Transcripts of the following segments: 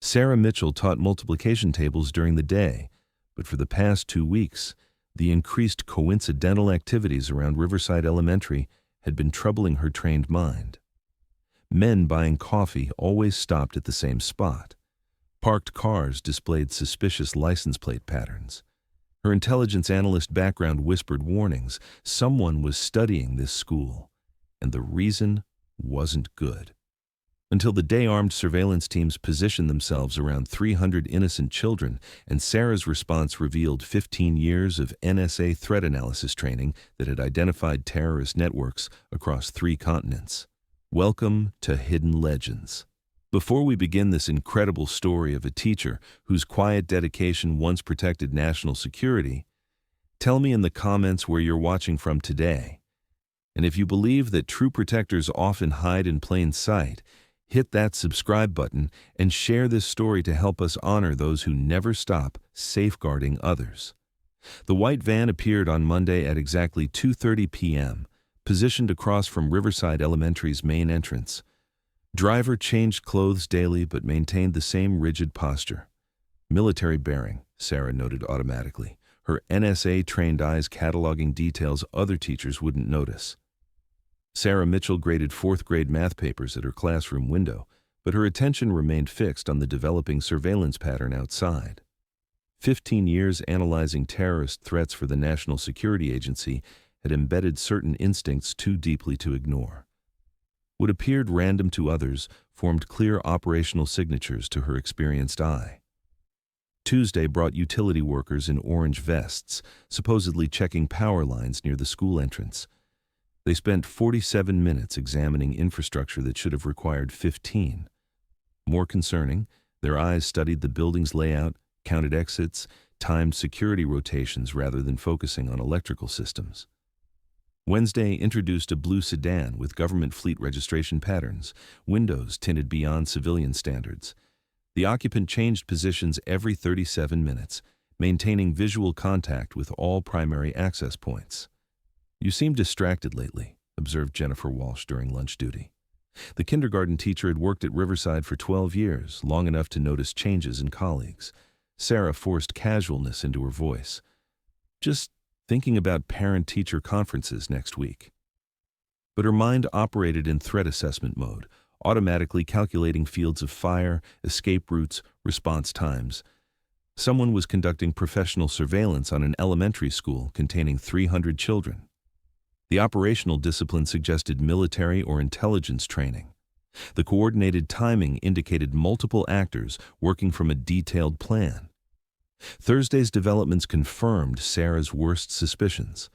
Sarah Mitchell taught multiplication tables during the day, but for the past 2 weeks, the increased coincidental activities around Riverside Elementary had been troubling her trained mind. Men buying coffee always stopped at the same spot. Parked cars displayed suspicious license plate patterns. Her intelligence analyst background whispered warnings. Someone was studying this school, and the reason wasn't good. Until the day armed surveillance teams positioned themselves around 300 innocent children, and Sarah's response revealed 15 years of NSA threat analysis training that had identified terrorist networks across 3 continents. Welcome to Hidden Legends. Before we begin this incredible story of a teacher whose quiet dedication once protected national security, tell me in the comments where you're watching from today. And if you believe that true protectors often hide in plain sight, hit that subscribe button and share this story to help us honor those who never stop safeguarding others. The white van appeared on Monday at exactly 2:30 p.m., positioned across from Riverside Elementary's main entrance. Driver changed clothes daily but maintained the same rigid posture. Military bearing, Sarah noted automatically, her NSA-trained eyes cataloging details other teachers wouldn't notice. Sarah Mitchell graded 4th-grade math papers at her classroom window, but her attention remained fixed on the developing surveillance pattern outside. 15 years analyzing terrorist threats for the National Security Agency had embedded certain instincts too deeply to ignore. What appeared random to others formed clear operational signatures to her experienced eye. Tuesday brought utility workers in orange vests, supposedly checking power lines near the school entrance. They spent 47 minutes examining infrastructure that should have required 15. More concerning, their eyes studied the building's layout, counted exits, timed security rotations rather than focusing on electrical systems. Wednesday introduced a blue sedan with government fleet registration patterns, windows tinted beyond civilian standards. The occupant changed positions every 37 minutes, maintaining visual contact with all primary access points. "You seem distracted lately," observed Jennifer Walsh during lunch duty. The kindergarten teacher had worked at Riverside for 12 years, long enough to notice changes in colleagues. Sarah forced casualness into her voice. "Just thinking about parent-teacher conferences next week." But her mind operated in threat assessment mode, automatically calculating fields of fire, escape routes, response times. Someone was conducting professional surveillance on an elementary school containing 300 children. The operational discipline suggested military or intelligence training. The coordinated timing indicated multiple actors working from a detailed plan. Thursday's developments confirmed Sarah's worst suspicions.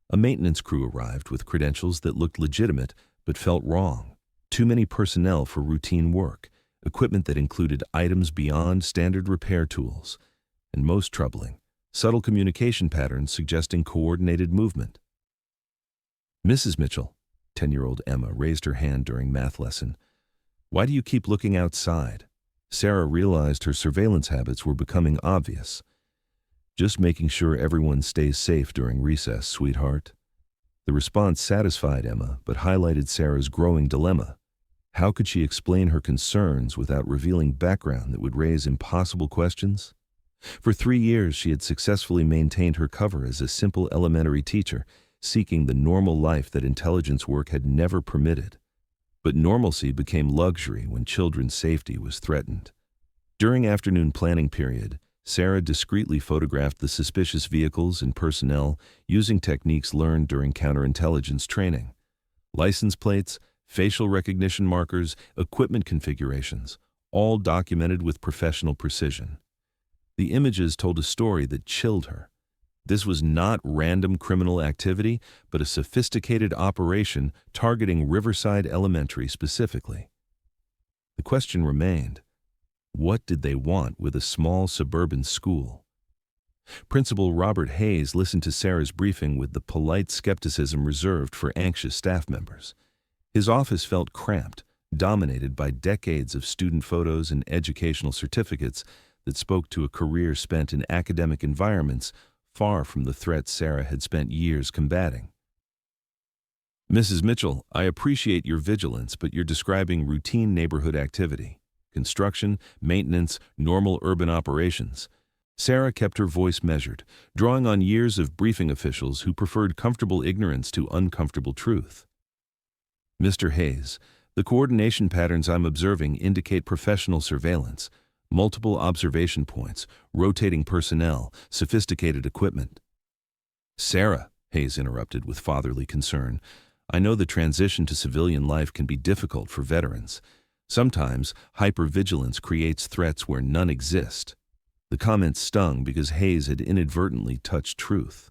A maintenance crew arrived with credentials that looked legitimate but felt wrong. Too many personnel for routine work, equipment that included items beyond standard repair tools, and most troubling, subtle communication patterns suggesting coordinated movement. "Mrs. Mitchell," 10-year-old Emma raised her hand during math lesson. "Why do you keep looking outside?" Sarah realized her surveillance habits were becoming obvious. "Just making sure everyone stays safe during recess, sweetheart." The response satisfied Emma, but highlighted Sarah's growing dilemma. How could she explain her concerns without revealing background that would raise impossible questions? For 3 years, she had successfully maintained her cover as a simple elementary teacher, seeking the normal life that intelligence work had never permitted. But normalcy became luxury when children's safety was threatened. During afternoon planning period, Sarah discreetly photographed the suspicious vehicles and personnel using techniques learned during counterintelligence training. License plates, facial recognition markers, equipment configurations, all documented with professional precision. The images told a story that chilled her. This was not random criminal activity, but a sophisticated operation targeting Riverside Elementary specifically. The question remained, what did they want with a small suburban school? Principal Robert Hayes listened to Sarah's briefing with the polite skepticism reserved for anxious staff members. His office felt cramped, dominated by decades of student photos and educational certificates that spoke to a career spent in academic environments far from the threats Sarah had spent years combating. "Mrs. Mitchell, I appreciate your vigilance, but you're describing routine neighborhood activity. construction, maintenance, normal urban operations. Sarah kept her voice measured, drawing on years of briefing officials who preferred comfortable ignorance to uncomfortable truth. Mr. Hayes, the coordination patterns I'm observing indicate professional surveillance, multiple observation points, rotating personnel, sophisticated equipment. Sarah, Hayes interrupted with fatherly concern, I know the transition to civilian life can be difficult for veterans. Sometimes, hypervigilance creates threats where none exist. The comment stung because Hayes had inadvertently touched truth.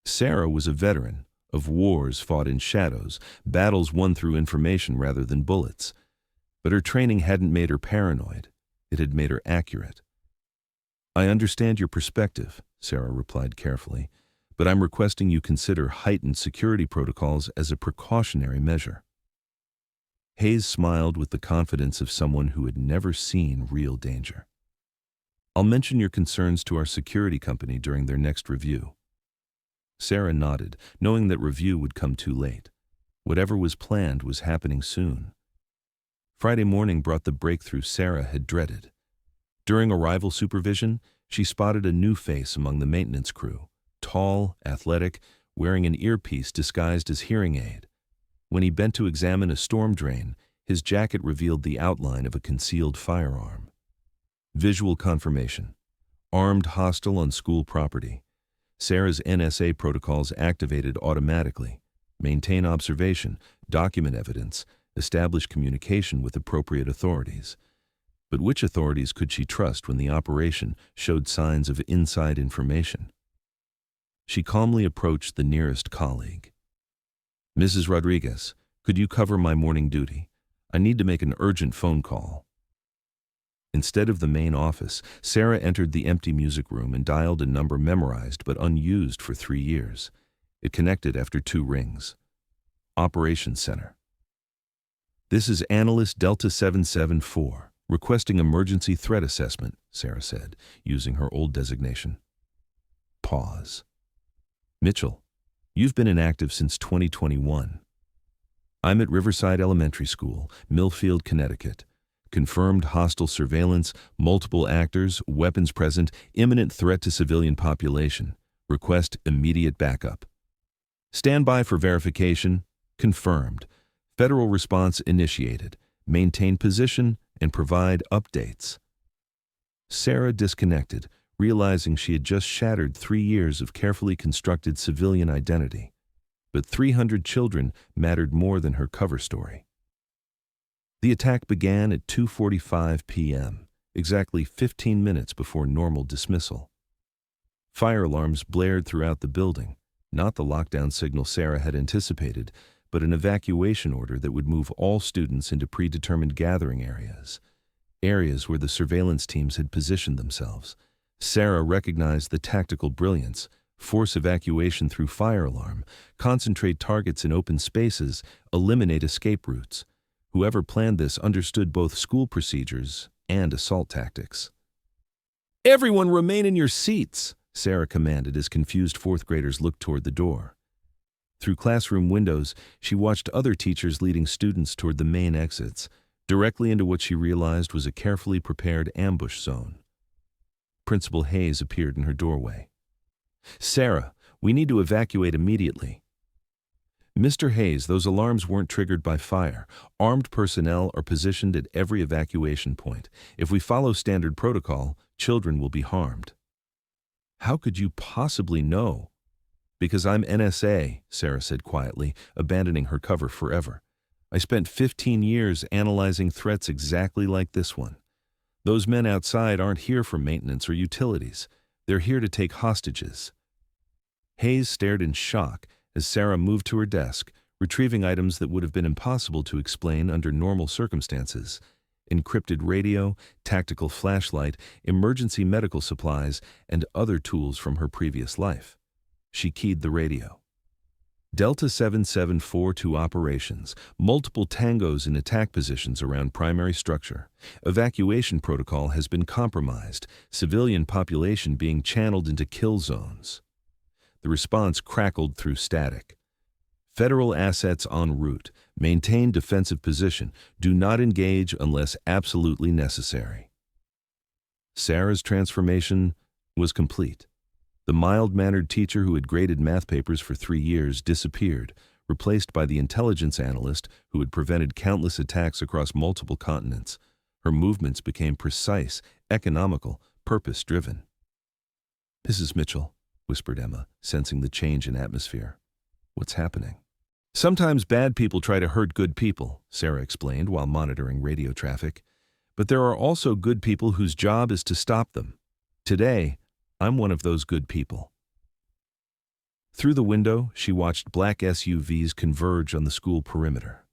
Sarah was a veteran of wars fought in shadows, battles won through information rather than bullets. But her training hadn't made her paranoid. It had made her accurate. I understand your perspective, Sarah replied carefully, but I'm requesting you consider heightened security protocols as a precautionary measure. Hayes smiled with the confidence of someone who had never seen real danger. I'll mention your concerns to our security company during their next review. Sarah nodded, knowing that review would come too late. Whatever was planned was happening soon. Friday morning brought the breakthrough Sarah had dreaded. During arrival supervision, she spotted a new face among the maintenance crew, tall, athletic, wearing an earpiece disguised as hearing aid. When he bent to examine a storm drain, his jacket revealed the outline of a concealed firearm. Visual confirmation. Armed hostile on school property. Sarah's NSA protocols activated automatically. Maintain observation, document evidence, establish communication with appropriate authorities. But which authorities could she trust when the operation showed signs of inside information? She calmly approached the nearest colleague. Mrs. Rodriguez, could you cover my morning duty? I need to make an urgent phone call. Instead of the main office, Sarah entered the empty music room and dialed a number memorized but unused for 3 years. It connected after 2 rings. Operations Center. This is Analyst Delta 774, requesting emergency threat assessment, Sarah said, using her old designation. Pause. Mitchell, you've been inactive since 2021. I'm at Riverside Elementary School, Millfield, Connecticut. Confirmed hostile surveillance, multiple actors, weapons present, imminent threat to civilian population. Request immediate backup. Stand by for verification. Confirmed. Federal response initiated. Maintain position and provide updates. Sarah disconnected, realizing she had just shattered 3 years of carefully constructed civilian identity. But 300 children mattered more than her cover story. The attack began at 2:45 p.m., exactly 15 minutes before normal dismissal. Fire alarms blared throughout the building, not the lockdown signal Sarah had anticipated, but an evacuation order that would move all students into predetermined gathering areas where the surveillance teams had positioned themselves. Sarah recognized the tactical brilliance: force evacuation through fire alarm, concentrate targets in open spaces, eliminate escape routes. Whoever planned this understood both school procedures and assault tactics. Everyone remain in your seats, Sarah commanded as confused 4th graders looked toward the door. Through classroom windows, she watched other teachers leading students toward the main exits, directly into what she realized was a carefully prepared ambush zone. Principal Hayes appeared in her doorway. Sarah, we need to evacuate immediately. Mr. Hayes, those alarms weren't triggered by fire. Armed personnel are positioned at every evacuation point. If we follow standard protocol, children will be harmed. How could you possibly know? Because I'm NSA, Sarah said quietly, abandoning her cover forever. I spent 15 years analyzing threats exactly like this one. Those men outside aren't here for maintenance or utilities. They're here to take hostages. Hayes stared in shock as Sarah moved to her desk, retrieving items that would have been impossible to explain under normal circumstances: encrypted radio, tactical flashlight, emergency medical supplies, and other tools from her previous life. She keyed the radio. Delta 774 to operations. Multiple tangos in attack positions around primary structure. Evacuation protocol has been compromised. Civilian population being channeled into kill zones. The response crackled through static. Federal assets en route. Maintain defensive position. Do not engage unless absolutely necessary. Sarah's transformation was complete. The mild-mannered teacher who had graded math papers for 3 years disappeared, replaced by the intelligence analyst who had prevented countless attacks across multiple continents. Her movements became precise, economical, purpose-driven. "Mrs. Mitchell," whispered Emma, sensing the change in atmosphere. "What's happening?" "Sometimes bad people try to hurt good people," Sarah explained while monitoring radio traffic. "But there are also good people whose job is to stop them. Today, I'm one of those good people." Through the window, she watched black SUVs converge on the school perimeter.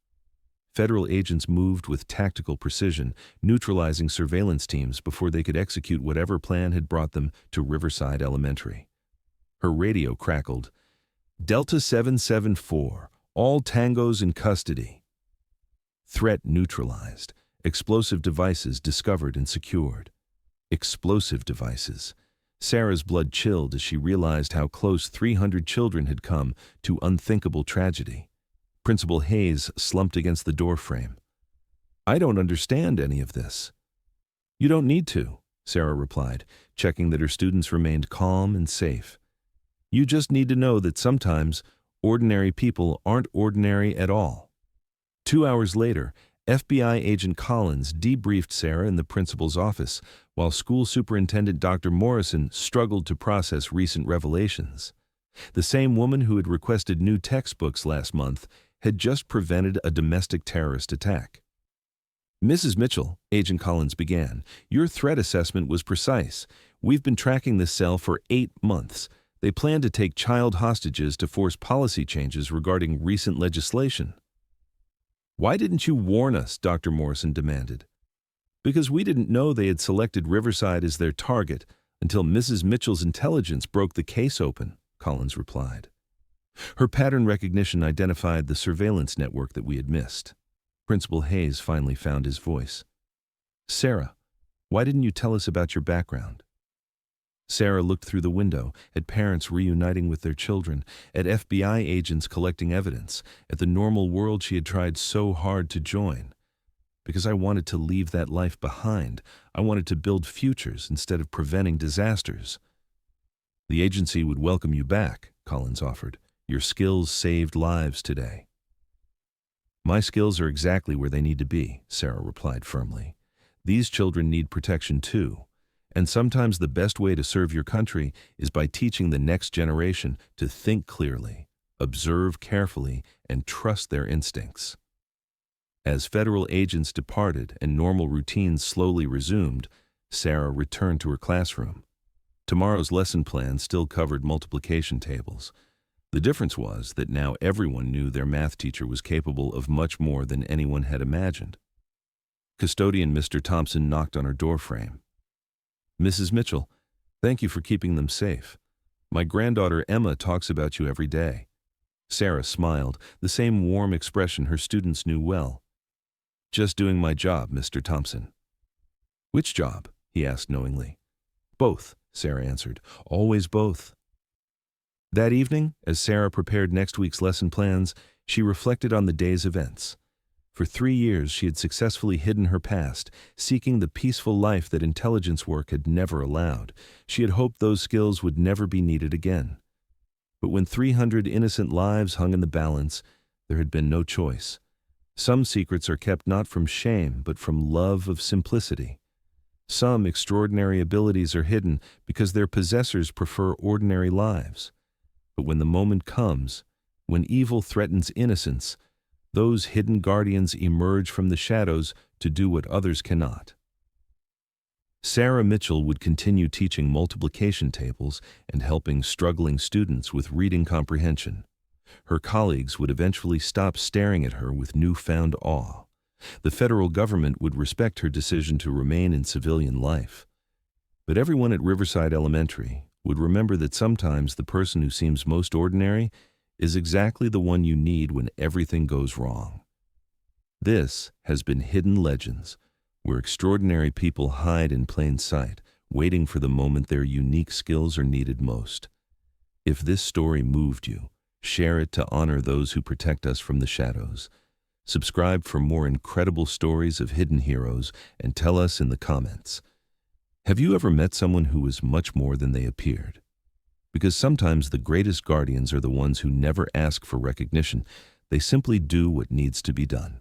Federal agents moved with tactical precision, neutralizing surveillance teams before they could execute whatever plan had brought them to Riverside Elementary. Her radio crackled, "Delta 774, all tangos in custody." Threat neutralized. Explosive devices discovered and secured. Explosive devices. Sarah's blood chilled as she realized how close 300 children had come to unthinkable tragedy. Principal Hayes slumped against the doorframe. "I don't understand any of this." "You don't need to," Sarah replied, checking that her students remained calm and safe. "You just need to know that sometimes ordinary people aren't ordinary at all." 2 hours later, FBI agent Collins debriefed Sarah in the principal's office, while school superintendent Dr. Morrison struggled to process recent revelations. The same woman who had requested new textbooks last month had just prevented a domestic terrorist attack. "Mrs. Mitchell," Agent Collins began, "your threat assessment was precise. We've been tracking this cell for 8 months. They plan to take child hostages to force policy changes regarding recent legislation." "Why didn't you warn us?" Dr. Morrison demanded. "Because we didn't know they had selected Riverside as their target until Mrs. Mitchell's intelligence broke the case open," Collins replied. "Her pattern recognition identified the surveillance network that we had missed." Principal Hayes finally found his voice. "Sarah, why didn't you tell us about your background?" Sarah looked through the window, at parents reuniting with their children, at FBI agents collecting evidence, at the normal world she had tried so hard to join. "Because I wanted to leave that life behind. I wanted to build futures instead of preventing disasters." "The agency would welcome you back," Collins offered. "Your skills saved lives today." "My skills are exactly where they need to be," Sarah replied firmly. "These children need protection too. And sometimes the best way to serve your country is by teaching the next generation to think clearly, observe carefully, and trust their instincts." As federal agents departed and normal routines slowly resumed, Sarah returned to her classroom. Tomorrow's lesson plan still covered multiplication tables. The difference was that now everyone knew their math teacher was capable of much more than anyone had imagined. Custodian Mr. Thompson knocked on her doorframe. "Mrs. Mitchell, thank you for keeping them safe. My granddaughter Emma talks about you every day." Sarah smiled, the same warm expression her students knew well. "Just doing my job, Mr. Thompson." "Which job?" he asked knowingly. "Both," Sarah answered. "Always both." That evening, as Sarah prepared next week's lesson plans, she reflected on the day's events. For 3 years, she had successfully hidden her past, seeking the peaceful life that intelligence work had never allowed. She had hoped those skills would never be needed again. But when 300 innocent lives hung in the balance, there had been no choice. Some secrets are kept not from shame, but from love of simplicity. Some extraordinary abilities are hidden because their possessors prefer ordinary lives. But when the moment comes, when evil threatens innocence, those hidden guardians emerge from the shadows to do what others cannot. Sarah Mitchell would continue teaching multiplication tables and helping struggling students with reading comprehension. Her colleagues would eventually stop staring at her with newfound awe. The federal government would respect her decision to remain in civilian life. But everyone at Riverside Elementary would remember that sometimes the person who seems most ordinary is exactly the one you need when everything goes wrong. This has been Hidden Legends, where extraordinary people hide in plain sight, waiting for the moment their unique skills are needed most. If this story moved you, Share it to honor those who protect us from the shadows. Subscribe for more incredible stories of hidden heroes and tell us in the comments. Have you ever met someone who was much more than they appeared? Because sometimes the greatest guardians are the ones who never ask for recognition. They simply do what needs to be done.